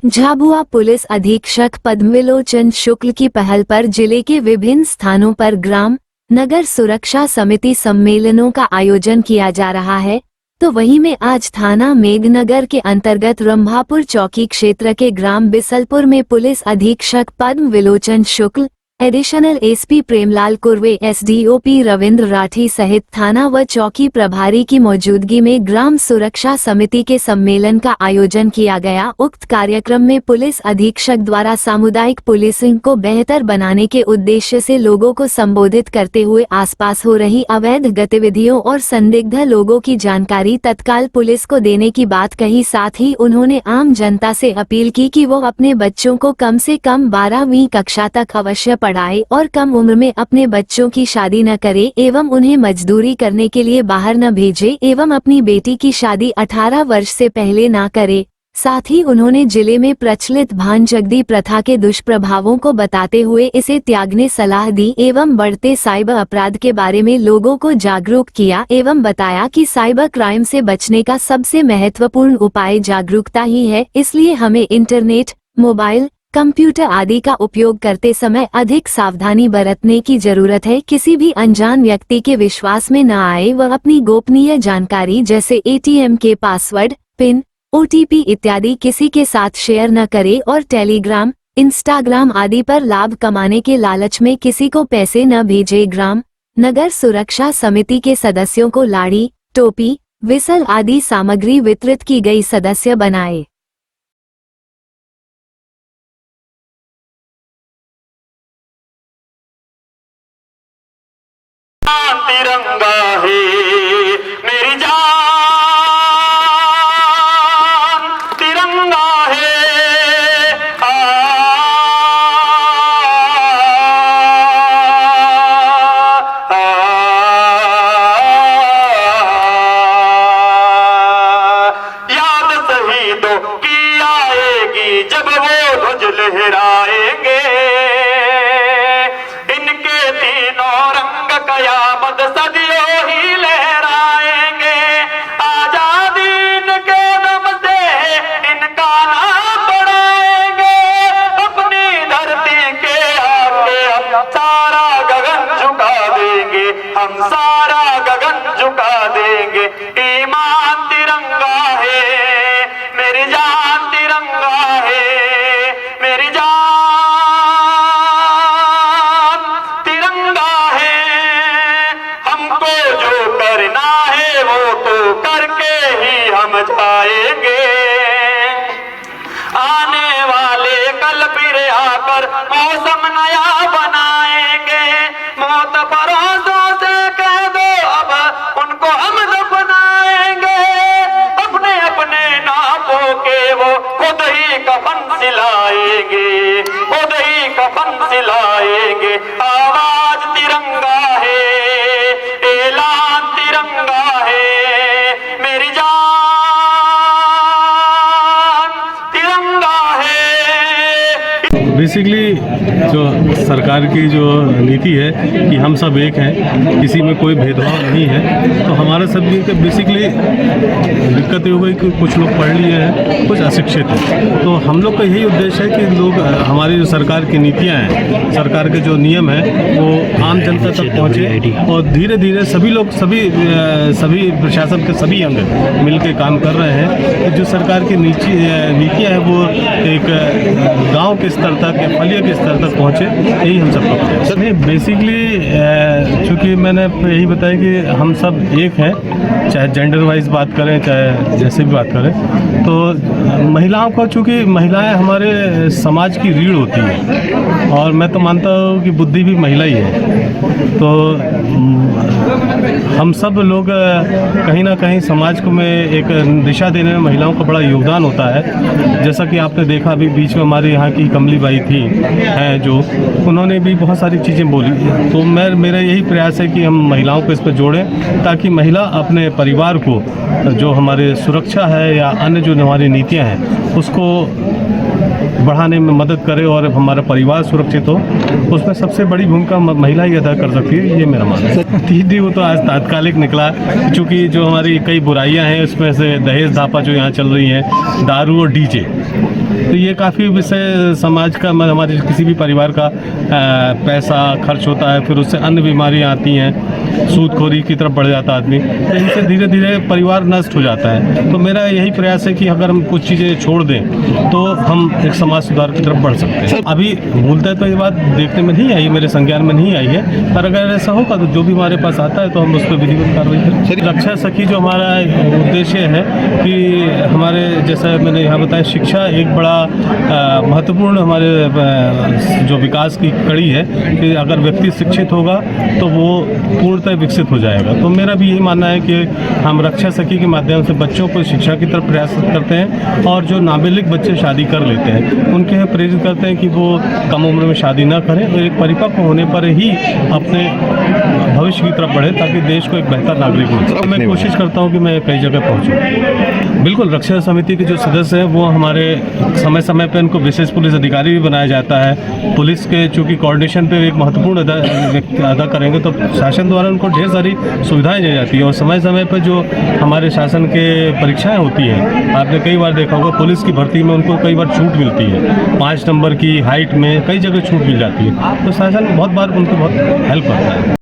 Jhabua police अधीक्षक पद्मविलोचन शुक्ल की पहल पर जिले के विभिन्न स्थानों पर ग्राम नगर सुरक्षा समिति सम्मेलनों का आयोजन किया जा रहा है, तो वहीं में आज थाना मेघनगर के अंतर्गत रंभापुर चौकी क्षेत्र के ग्राम बिसलपुर में पुलिस अधीक्षक Padmavilochan Shukla, additional SP Premlal Kurve, SDOP Ravindra Rathi सहित थाना व चौकी प्रभारी की मौजूदगी में ग्राम सुरक्षा समिति के सम्मेलन का आयोजन किया गया। उक्त कार्यक्रम में पुलिस अधीक्षक द्वारा सामुदायिक पुलिसिंग को बेहतर बनाने के उद्देश्य से लोगों को संबोधित करते हुए आसपास हो रही अवैध गतिविधियों और संदिग्ध लोगों की जानकारी तत्काल पुलिस को देने की बात कही। साथ ही उन्होंने आम जनता से अपील की कि वो अपने बच्चों को कम से कम 12वीं कक्षा तक अवश्य पढ़ाए और कम उम्र में अपने बच्चों की शादी न करे एवं उन्हें मजदूरी करने के लिए बाहर न भेजे एवं अपनी बेटी की शादी 18 वर्ष से पहले न करे। साथ ही उन्होंने जिले में प्रचलित भानजगदी प्रथा के दुष्प्रभावों को बताते हुए इसे त्यागने सलाह दी एवं बढ़ते साइबर अपराध के बारे में लोगों को जागरूक किया एवं बताया कि साइबर क्राइम से बचने का सबसे महत्वपूर्ण उपाय जागरूकता ही है, इसलिए हमें इंटरनेट, मोबाइल, कंप्यूटर आदि का उपयोग करते समय अधिक सावधानी बरतने की जरूरत है। किसी भी अनजान व्यक्ति के विश्वास में न आए व अपनी गोपनीय जानकारी जैसे एटीएम के पासवर्ड, पिन, ओटीपी इत्यादि किसी के साथ शेयर न करे और टेलीग्राम, इंस्टाग्राम आदि पर लाभ कमाने के लालच में किसी को पैसे न भेजे। ग्राम नगर सुरक्षा समिति के सदस्यों को लाड़ी, टोपी, विसल आदि सामग्री वितरित की गई। सदस्य बनाए। तिरंगा है मेरी जान, तिरंगा है याद शहीदों की आएगी जब वो ध्वज लहराएंगे, इनके तीनों रंग कयामत सदियों ही लहराएंगे। आजादी इनके दम से इनका नाम बढ़ाएंगे, अपनी धरती के आगे हम सारा गगन झुका देंगे, हम सारा गगन झुका देंगे। ईमान तिरंगा है मेरी जान, तिरंगा है मेरी जान, करके ही हम जाएंगे। आने वाले कल फिर आकर मौसम नया बनाएंगे, मौत भरोसों से कह दो अब उनको हम दफनाएंगे, अपने अपने नापों के वो खुद ही कफन सिलाएंगे, खुद ही कफन सिलाएंगे। आवाज तिरंगा है, ऐलान तिरंगा है मेरी जान, तिरंगा है। बेसिकली जो सरकार की जो नीति है कि हम सब एक हैं, किसी में कोई भेदभाव नहीं है, तो हमारे सभी के बेसिकली दिक्कत ये हो गई कि कुछ लोग पढ़ लिए हैं, कुछ अशिक्षित हैं। तो हम लोग का यही उद्देश्य है कि लोग हमारी जो सरकार की नीतियाँ हैं, सरकार के जो नियम हैं वो आम जनता तक पहुँचे और धीरे धीरे सभी लोग सभी प्रशासन के सभी अंग मिलकर काम कर रहे हैं कि जो सरकार की नीतियाँ हैं वो एक गाँव के स्तर तक या फलिया के स्तर तक पहुँचे, यही हम सबका प्रयास है। बेसिकली चूँकि मैंने यही बताया कि हम सब एक हैं, चाहे जेंडर वाइज बात करें चाहे जैसे भी बात करें, तो महिलाओं को चूँकि महिलाएं हमारे समाज की रीढ़ होती है और मैं तो मानता हूँ कि बुद्धि भी महिला ही है, तो हम सब लोग कहीं ना कहीं समाज को में एक दिशा देने में महिलाओं का बड़ा योगदान होता है। जैसा कि आपने देखा अभी बीच में हमारे यहाँ की कमली बाई थी हैं जो, उन्होंने भी बहुत सारी चीज़ें बोली, तो मेरा यही प्रयास है कि हम महिलाओं को इस पर जोड़ें ताकि महिला अपने परिवार को जो हमारे सुरक्षा है या अन्य जो हमारी नीतियाँ हैं उसको बढ़ाने में मदद करे और हमारा परिवार सुरक्षित हो, उसमें सबसे बड़ी भूमिका महिला ही अदा कर सकती है, ये मेरा मानना है। तीसरी वो तो आज तात्कालिक निकला, क्योंकि जो हमारी कई बुराइयां हैं उसमें से दहेज धापा जो यहाँ चल रही है, दारू और डीजे, तो ये काफ़ी विषय समाज का, हमारे किसी भी परिवार का पैसा खर्च होता है, फिर उससे अन्य बीमारियां आती हैं, सूदखोरी की तरफ बढ़ जाता है आदमी, तो इनसे धीरे धीरे परिवार नष्ट हो जाता है। तो मेरा यही प्रयास है कि अगर हम कुछ चीज़ें छोड़ दें तो हम एक समाज सुधार की तरफ बढ़ सकते हैं। अभी मूलतः तो ये बात देखने में नहीं आई, मेरे संज्ञान में नहीं आई है, पर अगर ऐसा होगा तो जो भी हमारे पास आता है तो हम उस पर विधिवत कार्रवाई करें। रक्षा सखी जो हमारा उद्देश्य है कि हमारे, जैसा मैंने यहाँ बताया, शिक्षा एक बड़ा महत्वपूर्ण हमारे जो विकास की कड़ी है कि अगर व्यक्ति शिक्षित होगा तो वो पूर्णतः विकसित हो जाएगा। तो मेरा भी यही मानना है कि हम रक्षा सखी के माध्यम से बच्चों को शिक्षा की तरफ प्रयास करते हैं, और जो नाबालिग बच्चे शादी कर लेते हैं उनके प्रेरित करते हैं कि वो कम उम्र में शादी ना करें और एक परिपक्व होने पर ही अपने भविष्य की तरफ बढ़े, ताकि देश को एक बेहतर नागरिक मिल सके। मैं कोशिश करता हूँ कि मैं कई जगह पहुँचूँ। बिल्कुल, रक्षा समिति के जो सदस्य हैं वो हमारे समय समय पर इनको विशेष पुलिस अधिकारी भी बनाया जाता है। पुलिस के चूँकि कोऑर्डिनेशन पे एक महत्वपूर्ण अदा करेंगे, तो शासन द्वारा उनको ढेर सारी सुविधाएं दी जाती है, और समय समय पर जो हमारे शासन के परीक्षाएं होती हैं, आपने कई बार देखा होगा पुलिस की भर्ती में उनको कई बार छूट मिलती है, 5 नंबर की हाइट में कई जगह छूट मिल जाती है, तो शासन बहुत बार उनको बहुत हेल्प करता है।